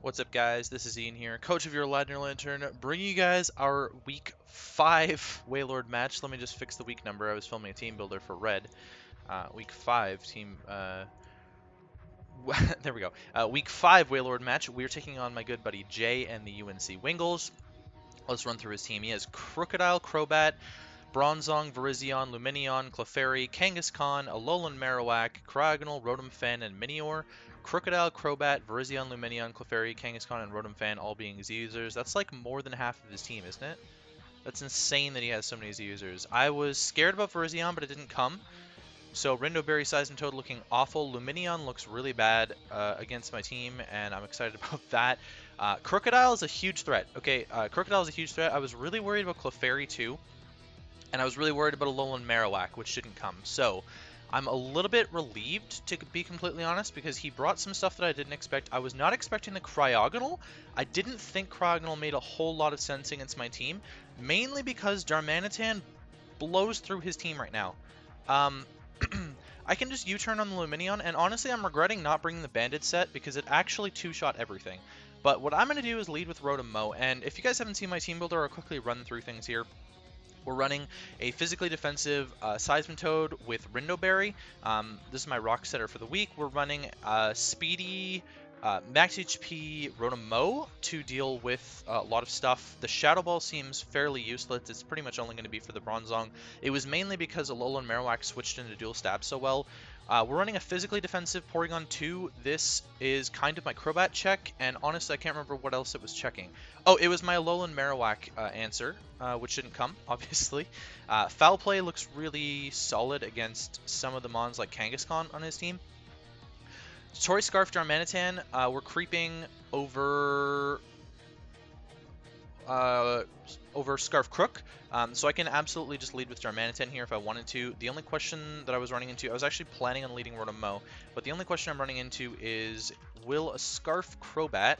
What's up, guys? This is Ian here, coach of your Ladner Lanturn, bringing you guys our Week 5 Wailord match. Let me just fix the week number. I was filming a team builder for Red. Week 5 team... there we go. Week 5 Wailord match. We're taking on my good buddy Jay and the UNC Wingulls. Let's run through his team. He has Crocodile, Crobat, Bronzong, Virizion, Lumineon, Clefairy, Kangaskhan, Alolan Marowak, Cryogonal, Rotom-Fan, and Minior. Crocodile, Crobat, Virizion, Lumineon, Clefairy, Kangaskhan, and Rotom-Fan all being Z-users. That's like more than half of his team, isn't it? That's insane that he has so many Z-users. I was scared about Virizion, but it didn't come. So Rindoberry, Seismitoad looking awful. Lumineon looks really bad against my team, and I'm excited about that. Crocodile is a huge threat. Okay, Crocodile is a huge threat. I was really worried about Clefairy too, and I was really worried about Alolan Marowak, which didn't come. So I'm a little bit relieved, to be completely honest, because he brought some stuff that I didn't expect. I was not expecting the Cryogonal. I didn't think Cryogonal made a whole lot of sense against my team, mainly because Darmanitan blows through his team right now. I can just U-turn on the Lumineon, and honestly I'm regretting not bringing the Banded set because it actually two-shot everything. But what I'm going to do is lead with Rotom-Mow, and if you guys haven't seen my team builder, I'll quickly run through things here. We're running a physically defensive Seismitoad with Rindoberry. This is my rock setter for the week. We're running speedy max HP Rotom-Mow to deal with a lot of stuff. The Shadow Ball seems fairly useless. It's pretty much only going to be for the Bronzong. It was mainly because Alolan Marowak switched into dual stab so well. We're running a physically defensive Porygon 2. This is kind of my Crobat check, and honestly, I can't remember what else it was checking. Oh, it was my Alolan Marowak answer, which didn't come, obviously. Foul Play looks really solid against some of the mons like Kangaskhan on his team. Toy Scarf Darmanitan, we're creeping over Scarf Crook, so I can absolutely just lead with Darmanitan here if I wanted to. The only question that I was running into, I was actually planning on leading Rotom-Mow, but the only question I'm running into is, will a Scarf Crobat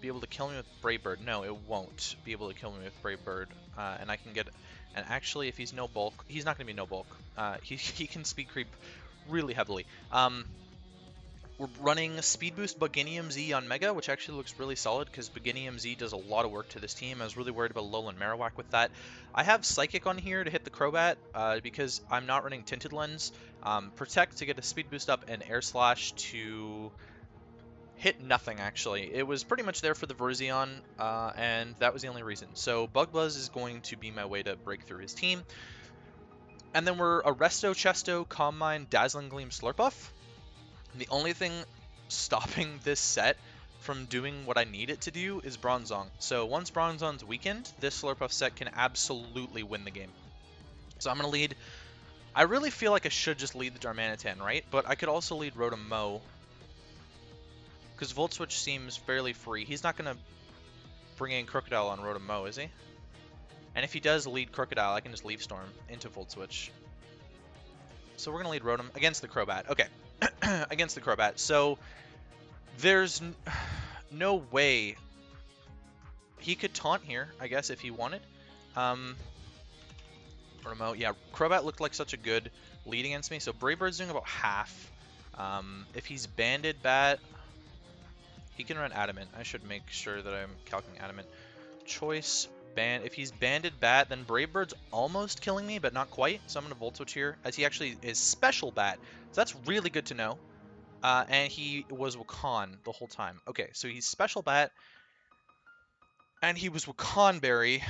be able to kill me with Brave Bird? No, it won't be able to kill me with Brave Bird, and I can get, and actually if he's no bulk, he's not going to be no bulk. He can speed creep really heavily. We're running Speed Boost Buginium Z on Mega, which actually looks really solid because Buginium Z does a lot of work to this team. I was really worried about Alolan Marowak with that. I have Psychic on here to hit the Crobat because I'm not running Tinted Lens. Protect to get a Speed Boost up, and Air Slash to hit nothing, actually. It was pretty much there for the Virizion, and that was the only reason. So Bug Buzz is going to be my way to break through his team. And then we're Arresto, Chesto, Calm Mind, Dazzling Gleam, Slurpuff. The only thing stopping this set from doing what I need it to do is Bronzong. So once Bronzong's weakened, this Slurpuff set can absolutely win the game. So I'm going to lead... I really feel like I should just lead the Darmanitan, right? But I could also lead Rotom-Mow, because Volt Switch seems fairly free. He's not going to bring in Crocodile on Rotom-Mow, is he? And if he does lead Crocodile, I can just Leaf Storm into Volt Switch. So we're going to lead Rotom against the Crobat. Okay. Against the Crobat. So there's no way he could taunt here, I guess, if he wanted. Rotom-Mow. Yeah, Crobat looked like such a good lead against me. So Brave Bird's doing about half. If he's Banded Bat, he can run Adamant. I should make sure that I'm calculating Adamant. Choice. If he's Banded Bat, then Brave Bird's almost killing me, but not quite. So I'm going to Volt Switch here, as he actually is Special Bat. So that's really good to know. And he was Wakan the whole time. Okay, so he's Special Bat, and he was Wakanberry.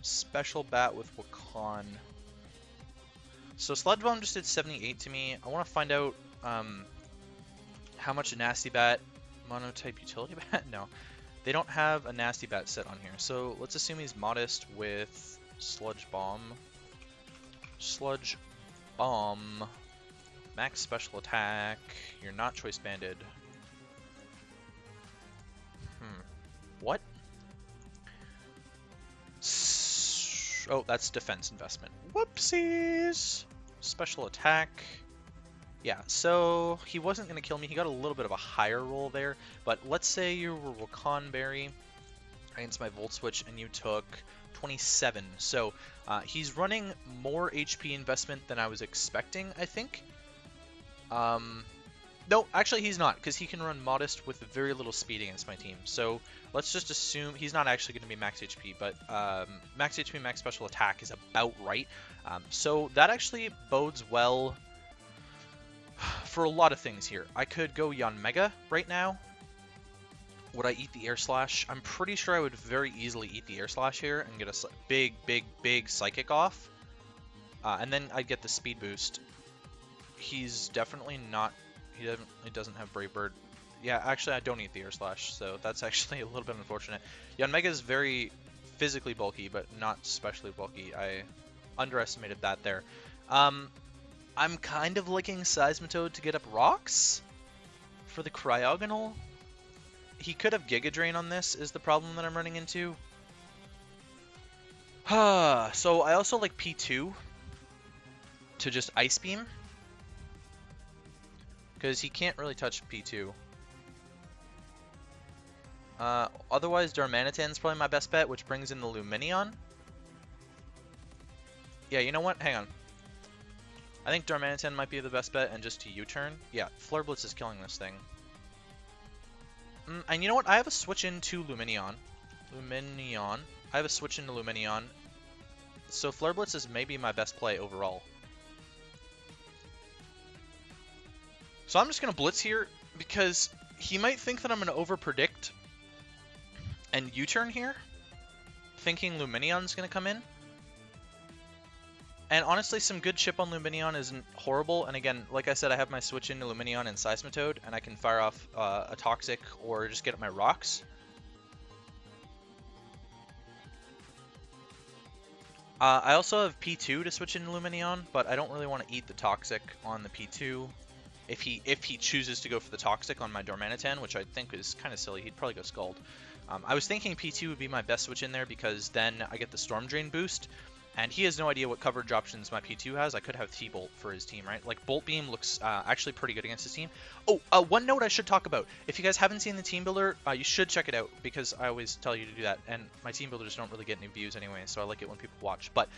Special Bat with Wakan. So Sludge Bomb just did 78 to me. I want to find out... how much a Nasty Bat, Monotype Utility Bat? No, they don't have a Nasty Bat set on here. So let's assume he's Modest with Sludge Bomb. Sludge Bomb. Max Special Attack. You're not Choice Banded. What? Oh, that's Defense Investment. Whoopsies! Special Attack. Yeah, so he wasn't going to kill me. He got a little bit of a higher roll there. But let's say you were Wakanberry against my Volt Switch and you took 27. So he's running more HP investment than I was expecting, I think. No, actually he's not, because he can run Modest with very little speed against my team. So let's just assume he's not actually going to be max HP, but max HP, max special attack is about right. So that actually bodes well for a lot of things here. I could go Yanmega right now. Would I eat the Air Slash? I'm pretty sure I would very easily eat the Air Slash here and get a big Psychic off. And then I'd get the speed boost. He's definitely not... He doesn't have Brave Bird. Yeah, actually, I don't eat the Air Slash, so that's actually a little bit unfortunate. Yanmega is very physically bulky, but not especially bulky. I underestimated that there. I'm kind of liking Seismitoad to get up rocks for the Cryogonal. He could have Giga Drain on this, is the problem that I'm running into. So I also like P2 to just Ice Beam, because he can't really touch P2. Otherwise, Darmanitan's probably my best bet, which brings in the Lumineon. Yeah, you know what? Hang on. I think Darmanitan might be the best bet, and just to U-turn. Yeah, Flare Blitz is killing this thing. And you know what? I have a switch into Lumineon. I have a switch into Lumineon. So Flare Blitz is maybe my best play overall. So I'm just going to Blitz here, because he might think that I'm going to over-predict and U-turn here, thinking Lumineon's going to come in. And honestly, some good chip on Lumineon isn't horrible. And again, like I said, I have my switch into Lumineon and Seismitoad, and I can fire off a Toxic or just get up my rocks. I also have P2 to switch into Lumineon, but I don't really want to eat the Toxic on the P2. If he chooses to go for the Toxic on my Darmanitan, which I think is kind of silly, he'd probably go Scald. I was thinking P2 would be my best switch in there, because then I get the Storm Drain boost, and he has no idea what coverage options my P2 has. I could have T-Bolt for his team, right? Like, Bolt Beam looks actually pretty good against his team. Oh, one note I should talk about. If you guys haven't seen the Team Builder, you should check it out, because I always tell you to do that, and my Team Builders don't really get any views anyway, so I like it when people watch. But,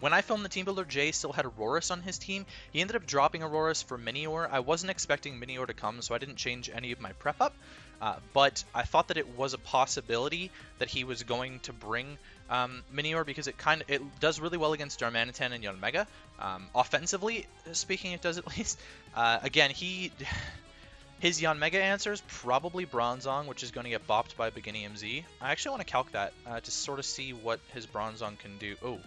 when I filmed the Team Builder, Jay still had Aurorus on his team. He ended up dropping Aurorus for Minior. I wasn't expecting Minior to come, so I didn't change any of my prep up. But I thought that it was a possibility that he was going to bring Minior, because it does really well against Darmanitan and Yanmega. Offensively speaking, it does at least. Again, his Yanmega answer is probably Bronzong, which is going to get bopped by Beginning MZ. I actually want to calc that to sort of see what his Bronzong can do. Oh.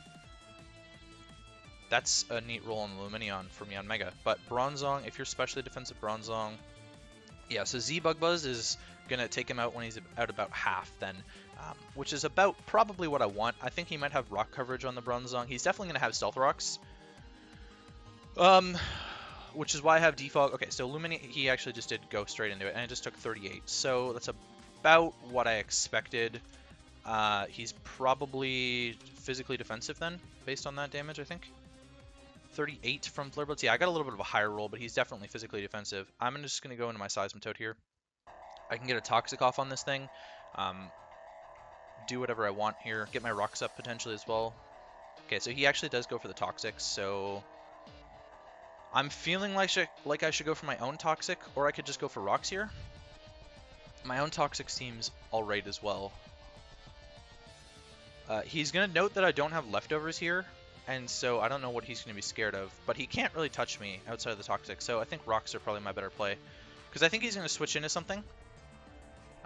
That's a neat roll on the Lumineon from Yanmega. But Bronzong, if you're specially defensive Bronzong... Yeah, so Z Bug Buzz is going to take him out when he's out about half then. Which is about probably what I want. I think he might have rock coverage on the Bronzong. He's definitely going to have Stealth Rocks. Which is why I have Defog. Okay, so Lumineon, he actually just did go straight into it. And it just took 38. So that's about what I expected. He's probably physically defensive then, based on that damage, I think. 38 from Flare Blitz. Yeah, I got a little bit of a higher roll, but he's definitely physically defensive. I'm just going to go into my Seismitoad here. I can get a Toxic off on this thing. Do whatever I want here. Get my rocks up potentially as well. Okay, so he actually does go for the Toxic, so... I'm feeling like I should go for my own Toxic, or I could just go for rocks here. My own Toxic seems alright as well. He's going to note that I don't have leftovers here. And so I don't know what he's going to be scared of, but he can't really touch me outside of the Toxic, so I think rocks are probably my better play. Because I think he's going to switch into something.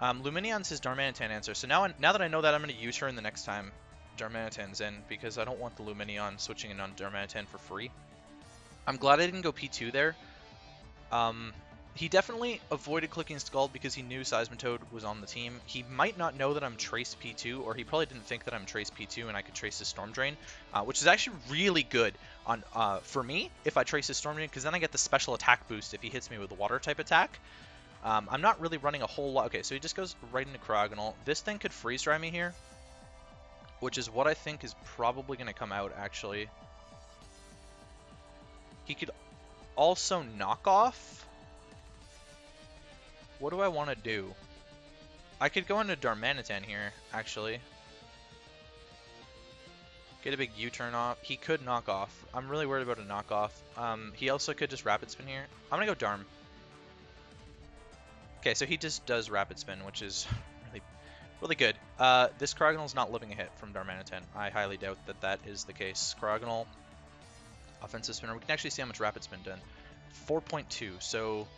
Lumineon's his Darmanitan answer, so now that I know that, I'm going to U-turn the next time Darmanitan's in, because I don't want the Lumineon switching in on Darmanitan for free. I'm glad I didn't go P2 there. He definitely avoided clicking Scald because he knew Seismitoad was on the team. He might not know that I'm Trace P2, or he probably didn't think that I'm Trace P2 and I could trace his Storm Drain, which is actually really good on for me if I trace his Storm Drain, because then I get the special attack boost if he hits me with a water type attack. I'm not really running a whole lot. Okay, so he just goes right into Cryogonal. This thing could freeze dry me here, which is what I think is probably going to come out, actually. He could also knock off. What do I want to do? I could go into Darmanitan here, actually. Get a big U-turn off. He could knock off. I'm really worried about a knockoff. He also could just Rapid Spin here. I'm gonna go Darm. Okay, so he just does Rapid Spin, which is really good. This Cryogonal's not living a hit from Darmanitan. I highly doubt that that is the case. Cryogonal, offensive spinner. We can actually see how much Rapid Spin done. 4.2, so...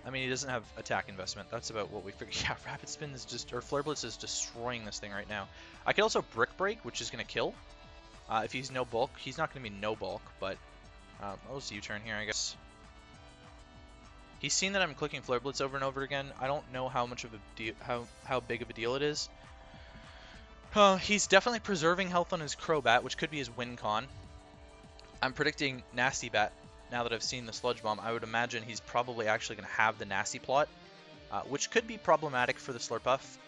I mean, he doesn't have attack investment. That's about what we figured. Yeah, Rapid Spin is just... Or Flare Blitz is destroying this thing right now. I could also Brick Break, which is going to kill. If he's no bulk. He's not going to be no bulk, but... I'll just U-turn here, I guess. He's seen that I'm clicking Flare Blitz over and over again. I don't know how much of a deal... How big of a deal it is. He's definitely preserving health on his Crobat, which could be his win con. I'm predicting Nasty Bat. Now that I've seen the Sludge Bomb, I would imagine he's probably actually going to have the Nasty Plot, which could be problematic for the Slurpuff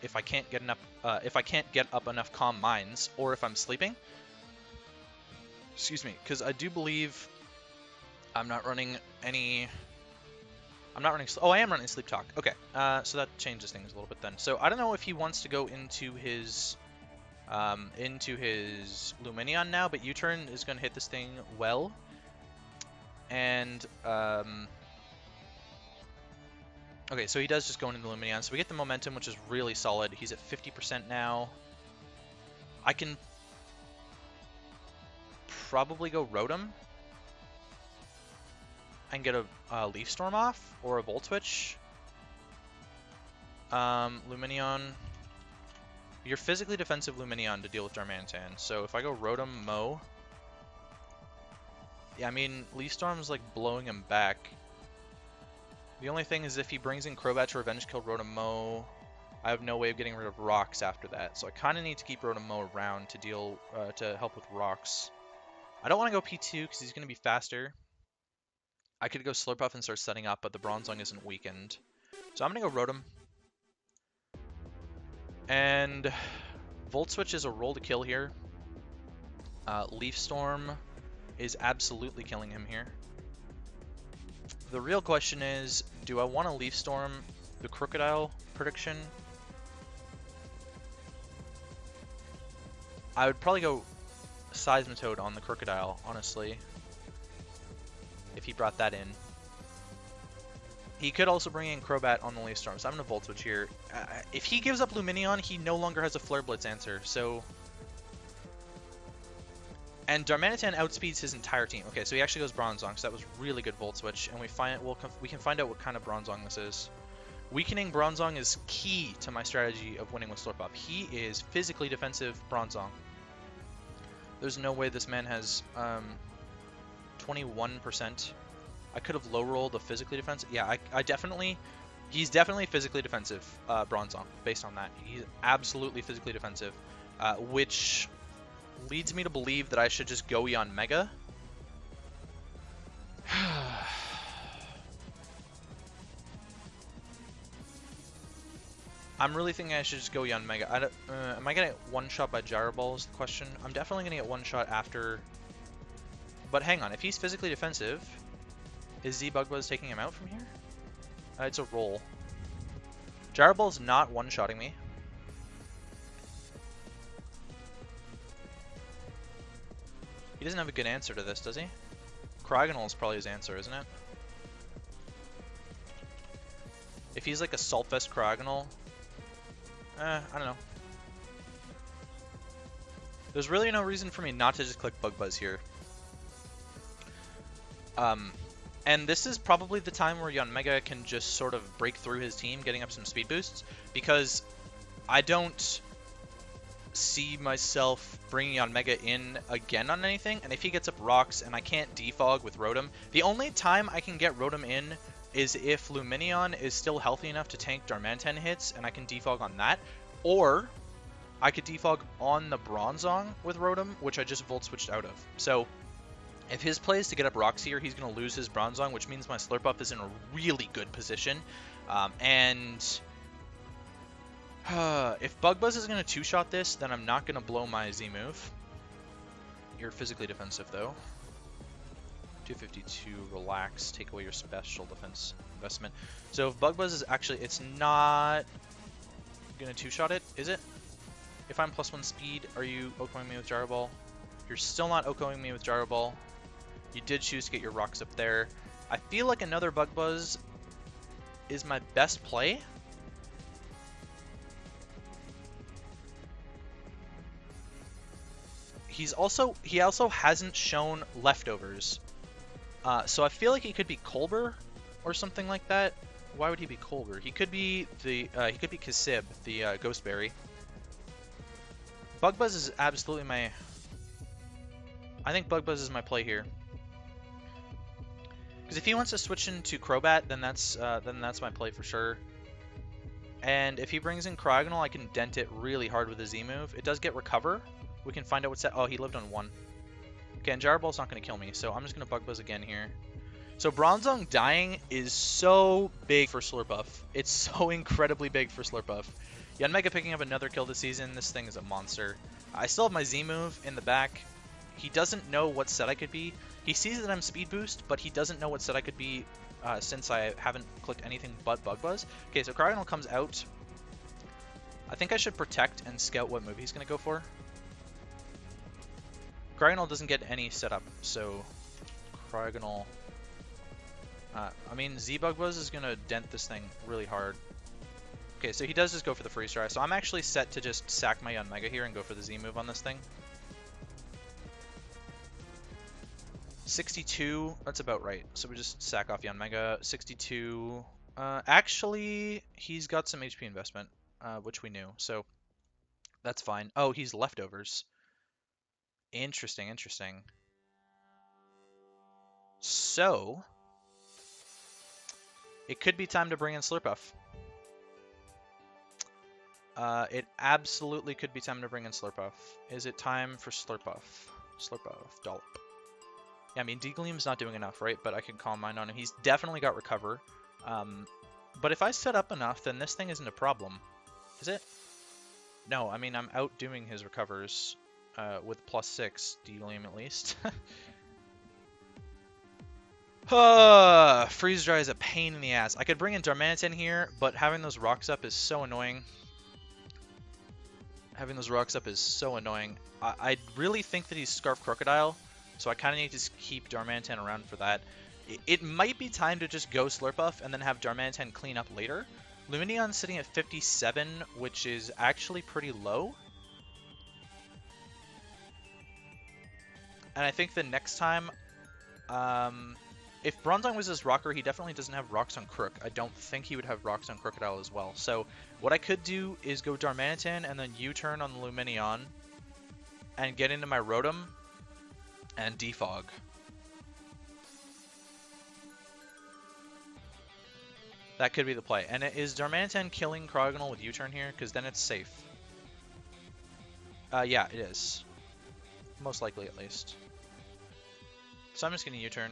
if I can't get up enough Calm Minds, or if I'm sleeping. Excuse me, because I do believe I'm not running any. Oh, I am running Sleep Talk. Okay, so that changes things a little bit then. So I don't know if he wants to go into his Lumineon now, but U-turn is going to hit this thing well. And, okay, so he does just go into the Lumineon. So we get the momentum, which is really solid. He's at 50% now. I can probably go Rotom and get a Leaf Storm off, or a Volt Switch. Lumineon. You're physically defensive Lumineon to deal with Darmanitan. So if I go Rotom-Mow... Yeah, I mean, Leaf Storm's like blowing him back. The only thing is if he brings in Crobat to revenge kill Rotom-Mow, I have no way of getting rid of rocks after that. So I kind of need to keep Rotom-Mow around to deal to help with rocks. I don't want to go P2 because he's going to be faster. I could go Slurpuff and start setting up, but the Bronzong isn't weakened. So I'm going to go Rotom. And Volt Switch is a roll to kill here. Leaf Storm is absolutely killing him here. The real question is, do I want to Leaf Storm the Crocodile prediction? I would probably go Seismitoad on the Crocodile, honestly, if he brought that in. He could also bring in Crobat on the Leaf Storm, so I'm going to Volt Switch here. If he gives up Lumineon, he no longer has a Flare Blitz answer, so... And Darmanitan outspeeds his entire team. Okay, so he actually goes Bronzong, so that was really good Volt Switch, and we can find out what kind of Bronzong this is. Weakening Bronzong is key to my strategy of winning with Slurpuff. He is physically defensive Bronzong. There's no way this man has 21%. I could have low rolled the physically defensive. Yeah, he's definitely physically defensive Bronzong, based on that. He's absolutely physically defensive, which leads me to believe that I should just go Eon Mega. I'm really thinking I should just go Eon Mega. Am I gonna get one-shot by Gyro Ball is the question. I'm definitely gonna get one-shot after... But hang on, if he's physically defensive, is Z-Bug-Buzz taking him out from here? It's a roll. Gyro Ball's not one-shotting me. He doesn't have a good answer to this, does he? Cryogonal is probably his answer, isn't it? If he's like a Saltfest Cryogonal, I don't know. There's really no reason for me not to just click Bug Buzz here. And this is probably the time where Eon Mega can just sort of break through his team, getting up some speed boosts, because I don't see myself bringing Eon Mega in again on anything, and if he gets up rocks and I can't defog with Rotom, the only time I can get Rotom in is if Lumineon is still healthy enough to tank Darmanitan hits and I can defog on that, or I could defog on the Bronzong with Rotom, which I just Volt Switched out of. So if his play is to get up rocks here, he's going to lose his Bronzong, which means my Slurpuff is in a really good position, if Bug Buzz is going to two-shot this, then I'm not going to blow my Z move. You're physically defensive, though. 252, relax, take away your special defense investment. So if Bug Buzz is actually, it's not gonna two-shot it, is it? If I'm +1 speed, are you OHKOing me with Gyro Ball? You're still not OHKOing me with Gyro Ball. You did choose to get your rocks up there. I feel like another Bug Buzz is my best play. He also hasn't shown leftovers. So I feel like he could be Colbur or something like that. Why would he be Colbur? He could be Kasib, the Ghost Berry. Bug Buzz is absolutely my... I think Bug Buzz is my play here. Because if he wants to switch into Crobat, then that's my play for sure. And if he brings in Cryogonal, I can dent it really hard with a Z move. It does get Recover. We can find out what's that. Oh, he lived on 1. Okay, and Gyro Ball's not going to kill me, so I'm just going to Bug Buzz again here. So Bronzong dying is so big for Slurpuff. It's so incredibly big for Slurpuff. Yanmega picking up another kill this season. This thing is a monster. I still have my Z move in the back. He doesn't know what set I could be. He sees that I'm Speed Boost, but he doesn't know what set I could be since I haven't clicked anything but Bug Buzz. Okay, so Cryogonal comes out. I think I should Protect and scout what move he's going to go for. Cryogonal doesn't get any setup, so Cryogonal... I mean, Z-Bug Buzz is going to dent this thing really hard. Okay, so he does just go for the Freeze Dry, so I'm actually set to just sack my Yanmega here and go for the Z move on this thing. 62, that's about right. So we just sack off Yanmega. 62, actually, he's got some HP investment, which we knew, so that's fine. Oh, he's leftovers. Interesting, interesting. So, it could be time to bring in Slurpuff. It absolutely could be time to bring in Slurpuff. Is it time for Slurpuff? Slurpuff, Dollop. Yeah, I mean, D-Gleam's not doing enough, right? But I can Calm Mind on him. He's definitely got Recover. But if I set up enough, then this thing isn't a problem. Is it? No, I mean, I'm outdoing his Recovers with +6 D-Gleam at least. Freeze Dry is a pain in the ass. I could bring in Darmanitan here, but having those rocks up is so annoying. Having those rocks up is so annoying. I really think that he's Scarf Crocodile, so I kind of need to keep Darmanitan around for that. It might be time to just go Slurpuff and then have Darmanitan clean up later. Luminion's sitting at 57, which is actually pretty low. And I think the next time, if Bronzong was his rocker, he definitely doesn't have rocks on Crook. I don't think he would have rocks on Crocodile as well. So what I could do is go Darmanitan and then U-turn on the Lumineon and get into my Rotom and Defog. That could be the play. And is Darmanitan killing Cryogonal with U-turn here? Because then it's safe. Yeah, it is. Most likely, at least. So I'm just going to U-turn.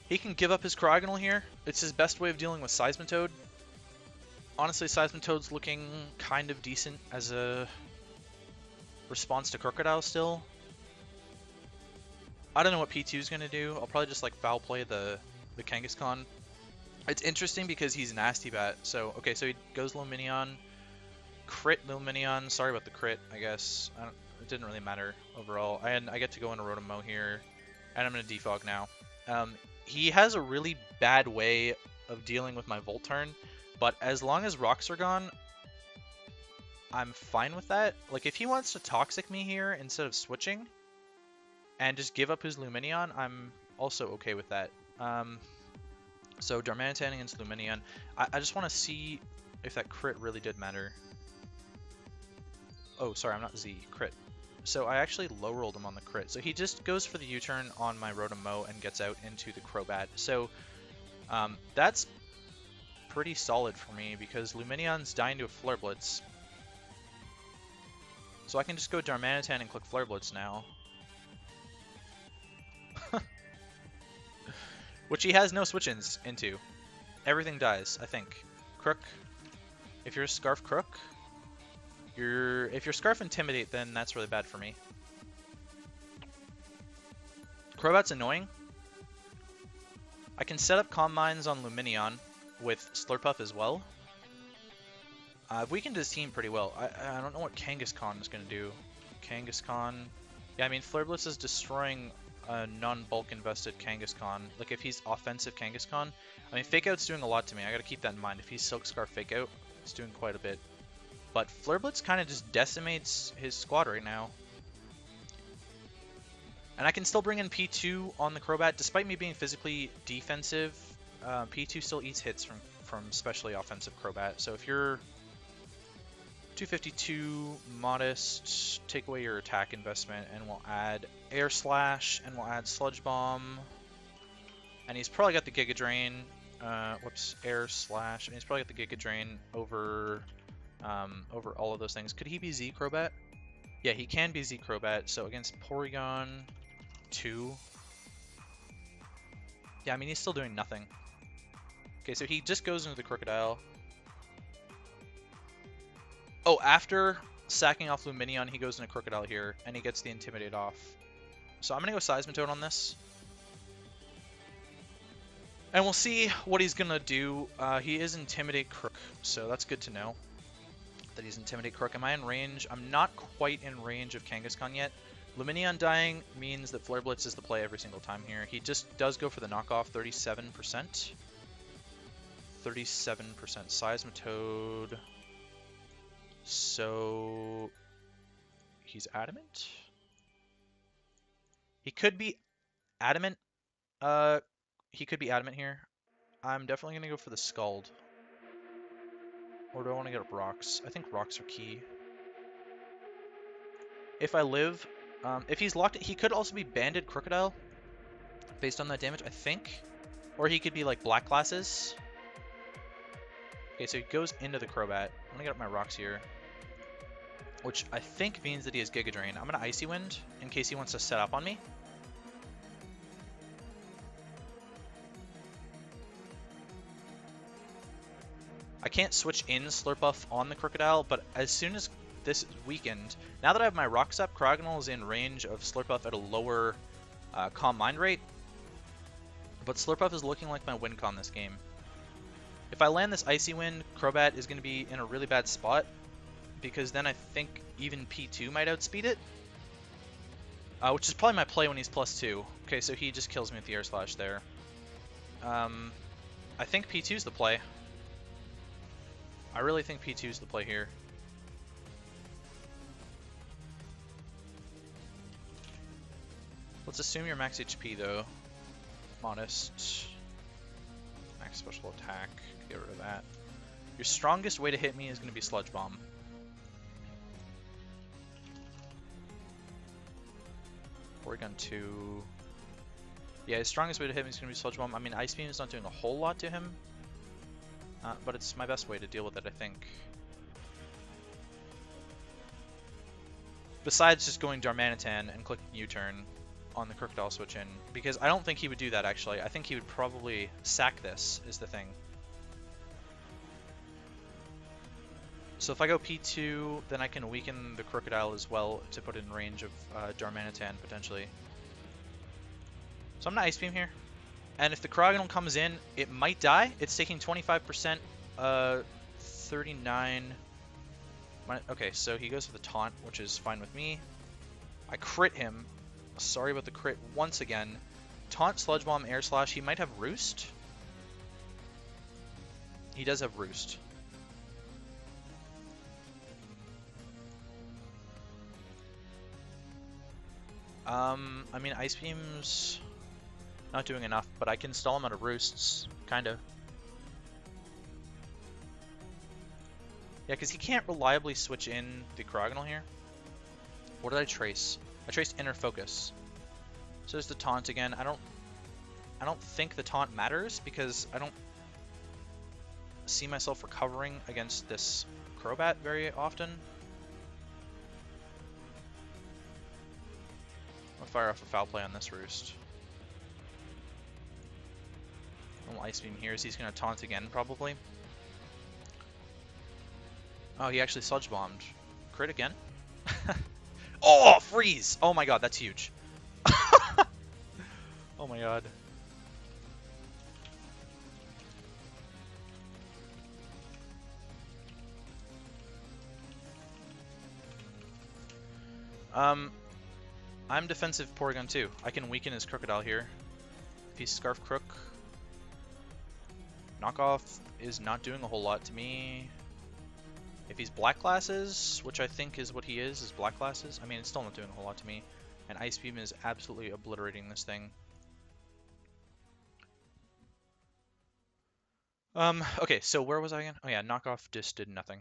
He can give up his Cryogonal here. It's his best way of dealing with Seismitoad. Honestly, Seismitoad's looking kind of decent as a response to Crocodile still. I don't know what P2's going to do. I'll probably just like foul play the Kangaskhan. It's interesting because he's Nasty Bat. So, okay, so he goes Lumineon. Crit Lumineon. Sorry about the crit, I guess. It didn't really matter overall. And I get to go into Rotom-Mow here. And I'm going to Defog now. He has a really bad way of dealing with my Volturn, but as long as rocks are gone, I'm fine with that. Like, if he wants to Toxic me here instead of switching, and just give up his Lumineon, I'm also okay with that. So Darmanitan against Lumineon. I just want to see if that crit really did matter. Oh, sorry, I'm not Z. Crit. So I actually low-rolled him on the crit. So he just goes for the U-turn on my Rotom-Mow and gets out into the Crobat. So that's pretty solid for me because Lumineon's dying to a Flare Blitz. So I can just go Darmanitan and click Flare Blitz now. Which he has no switch-ins into. Everything dies, I think. Crook. If you're a Scarf Crook, if you're Scarf Intimidate, then that's really bad for me. Crobat's annoying. I can set up Calm Minds on Lumineon with Slurpuff as well. I've weakened his team pretty well. I don't know what Kangaskhan is going to do. Kangaskhan... Yeah, I mean, Flare Blitz is destroying a non-bulk invested Kangaskhan. Like, if he's offensive Kangaskhan... I mean, Fake Out's doing a lot to me. I gotta keep that in mind. If he's Silk Scarf Fake Out, it's doing quite a bit. But Flare Blitz kind of just decimates his squad right now. And I can still bring in P2 on the Crobat. Despite me being physically defensive, P2 still eats hits from especially offensive Crobat. So if you're 252 modest, take away your attack investment, and we'll add Air Slash, and we'll add Sludge Bomb. And he's probably got the Giga Drain. Whoops, Air Slash. And he's probably got the Giga Drain over all of those things. Could he be Z Crobat? Yeah, he can be Z Crobat. So against Porygon 2. Yeah, I mean, he's still doing nothing. Okay, so he just goes into the Crocodile. Oh, after sacking off Lumineon, he goes into Crocodile here, and he gets the Intimidate off. So I'm going to go Seismitoad on this. And we'll see what he's going to do. He is Intimidate Crook, so that's good to know that he's Intimidate Crook. Am I in range? I'm not quite in range of Kangaskhan yet. Lumineon dying means that Flare Blitz is the play every single time here. He just does go for the knockoff, 37%. 37% Seismitoad. So he's Adamant? He could be Adamant. He could be Adamant here. I'm definitely going to go for the Scald. Or do I want to get up Rocks? I think Rocks are key. If I live, if he's locked, he could also be Banded Crocodile based on that damage, I think. Or he could be like Black Glasses. Okay, so he goes into the Crobat. I'm gonna get up my Rocks here, which I think means that he has Giga Drain. I'm gonna Icy Wind in case he wants to set up on me. I can't switch in Slurpuff on the Crocodile, but as soon as this is weakened, now that I have my Rocks up, Cryogonal is in range of Slurpuff at a lower Calm Mind rate. But Slurpuff is looking like my win con this game. If I land this Icy Wind, Crobat is going to be in a really bad spot, because then I think even P2 might outspeed it. Which is probably my play when he's +2. Okay, so he just kills me with the Air Slash there. I think P2's the play. I really think P2's the play here. Let's assume you're max HP though. Modest. Max special attack. Get rid of that. Your strongest way to hit me is going to be Sludge Bomb. Porygon 2. Yeah, his strongest way to hit me is going to be Sludge Bomb. I mean, Ice Beam is not doing a whole lot to him. But it's my best way to deal with it, I think. Besides just going Darmanitan and clicking U-turn on the Crocodile switch in. Because I don't think he would do that, actually. I think he would probably sack this, is the thing. So if I go P2, then I can weaken the Crocodile as well to put it in range of Darmanitan, potentially. So I'm going to Ice Beam here. And if the Cryogonal comes in, it might die. It's taking 25%, 39... Okay, so he goes for the Taunt, which is fine with me. I crit him. Sorry about the crit once again. Taunt, Sludge Bomb, Air Slash. He might have Roost. He does have Roost. I mean, Ice Beam's not doing enough, but I can stall him out of Roosts, kinda. Yeah, because he can't reliably switch in the Cryogonal here. What did I trace? I traced Inner Focus. So there's the Taunt again. I don't think the Taunt matters because I don't see myself recovering against this Crobat very often. I'll fire off a Foul Play on this Roost. Little Ice Beam here, so he's going to Taunt again, probably. Oh, he actually Sludge Bombed. Crit again? Oh, Freeze! Oh my god, that's huge. Oh my god. I'm defensive Porygon too. I can weaken his Crocodile here. If he's Scarf Crook, Knockoff is not doing a whole lot to me. If he's Black Glasses, which I think is what he is Black Glasses, I mean, it's still not doing a whole lot to me. And Ice Beam is absolutely obliterating this thing. Okay, so where was I again? Oh yeah, Knockoff just did nothing.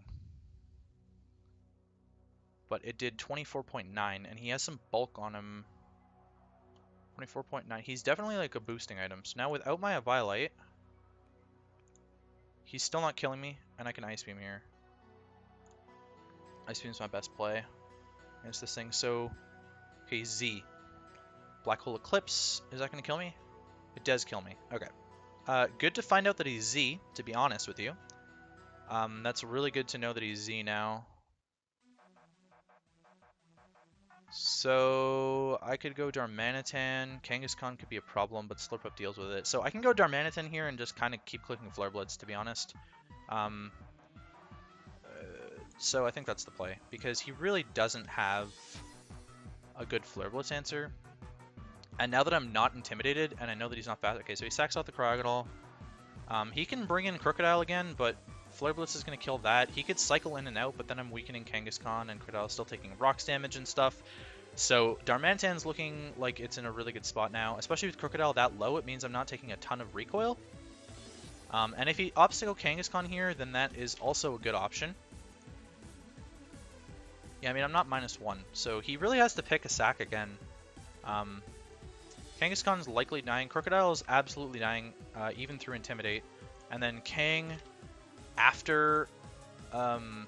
But it did 24.9, and he has some bulk on him. 24.9. He's definitely like a boosting item. So now without my Eviolite, he's still not killing me, and I can Ice Beam here. Ice Beam's my best play against this thing. So, okay, Z. Black Hole Eclipse. Is that going to kill me? It does kill me. Okay. Good to find out that he's Z, to be honest with you. That's really good to know that he's Z now. So, I could go Darmanitan. Kangaskhan could be a problem, but Slurpup deals with it. So, I can go Darmanitan here and just kind of keep clicking Flare Blitz, to be honest. So, I think that's the play, because he really doesn't have a good Flare Blitz answer. And now that I'm not intimidated, and I know that he's not fast... Okay, so he sacks out the Crocodile. He can bring in Crocodile again, but Flare Blitz is going to kill that. He could cycle in and out, but then I'm weakening Kangaskhan, and Crocodile's still taking rocks damage and stuff. So Darmanitan's looking like it's in a really good spot now. Especially with Crocodile that low, it means I'm not taking a ton of recoil. And if he Obstacle Kangaskhan here, then that is also a good option. Yeah, I mean, I'm not -1, so he really has to pick a sack again. Kangaskhan's likely dying. Crocodile is absolutely dying, even through Intimidate. And then Kang, after an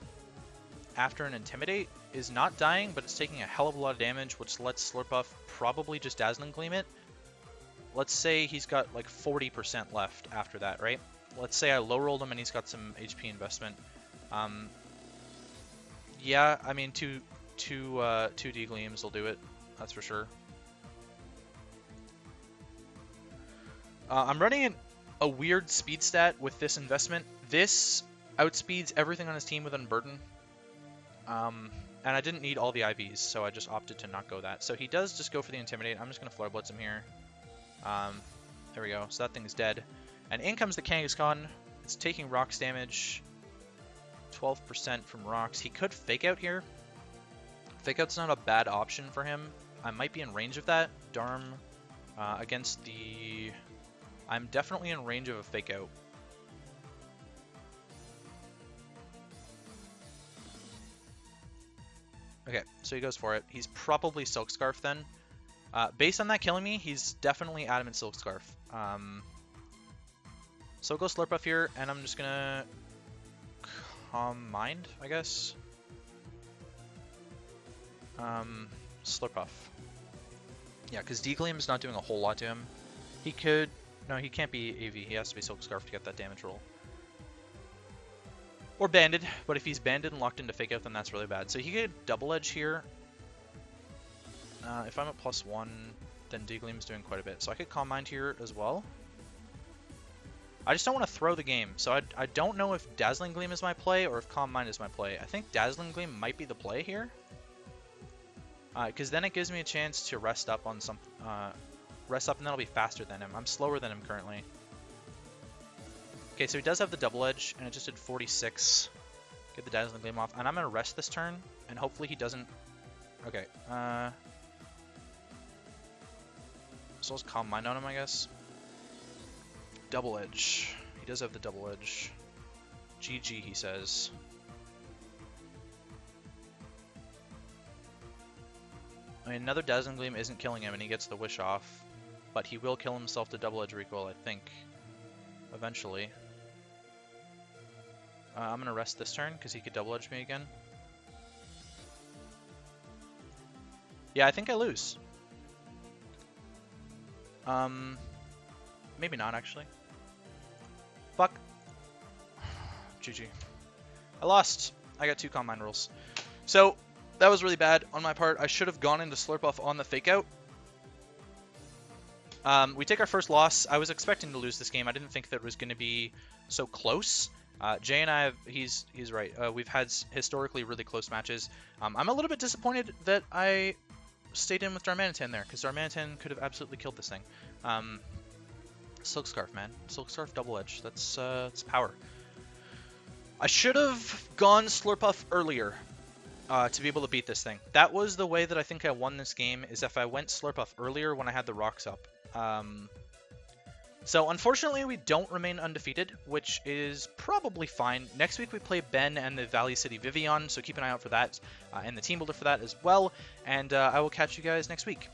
Intimidate, is not dying, but it's taking a hell of a lot of damage, which lets Slurpuff probably just Dazzling Gleam it. Let's say he's got like 40% left after that, right? Let's say I low-rolled him and he's got some HP investment. Yeah, I mean, two D-Gleams will do it, that's for sure. I'm running a weird speed stat with this investment. This outspeeds everything on his team with Unburden. And I didn't need all the IVs, so I just opted to not go that. So he does just go for the Intimidate. I'm just going to Flare Blitz him here. There we go. So that thing's dead. And in comes the Kangaskhan. It's taking rocks damage. 12% from rocks. He could Fake Out here. Fake Out's not a bad option for him. I might be in range of that. Darm against the... I'm definitely in range of a Fake Out. Okay, so he goes for it. He's probably Silk Scarf then. Based on that killing me, he's definitely Adamant Silk Scarf. So go Slurpuff here, and I'm just gonna Calm Mind, I guess. Slurpuff. Yeah, because D-Gleam is not doing a whole lot to him. He could... No, he can't be AV. He has to be Silk Scarf to get that damage roll. Or Banded, but if he's Banded and locked into Fake Out, then that's really bad. So he could Double Edge here. If I'm at +1, then D-Gleam's doing quite a bit. So I could Calm Mind here as well. I just don't want to throw the game. So I don't know if Dazzling Gleam is my play or if Calm Mind is my play. I think Dazzling Gleam might be the play here. Because then it gives me a chance to rest up on some... rest up and then I'll be faster than him. I'm slower than him currently. Okay, so he does have the Double Edge, and it just did 46. Get the Dazzling Gleam off. And I'm going to rest this turn, and hopefully he doesn't... Okay, so let's Calm Mind on him, I guess. Double Edge. He does have the Double Edge. GG, he says. I mean, another Dazzling Gleam isn't killing him, and he gets the Wish off. But he will kill himself to Double Edge recoil, I think. Eventually. I'm going to rest this turn, because he could Double Edge me again. Yeah, I think I lose. Maybe not, actually. Fuck. GG. I lost. I got 2 Calm Mind rolls. So, that was really bad on my part. I should have gone into Slurpuff on the Fake Out. We take our first loss. I was expecting to lose this game. I didn't think that it was going to be so close. Jay and I, he's right. We've had historically really close matches. I'm a little bit disappointed that I stayed in with Darmanitan there, because Darmanitan could have absolutely killed this thing. Silk Scarf, man. Silk Scarf double edge. That's power. I should have gone Slurpuff earlier to be able to beat this thing. That was the way that I think I won this game, is if I went Slurpuff earlier when I had the rocks up. So unfortunately we don't remain undefeated, which is probably fine. Next week we play Ben and the Valley City Vivian, so keep an eye out for that, and the team builder for that as well. And I will catch you guys next week.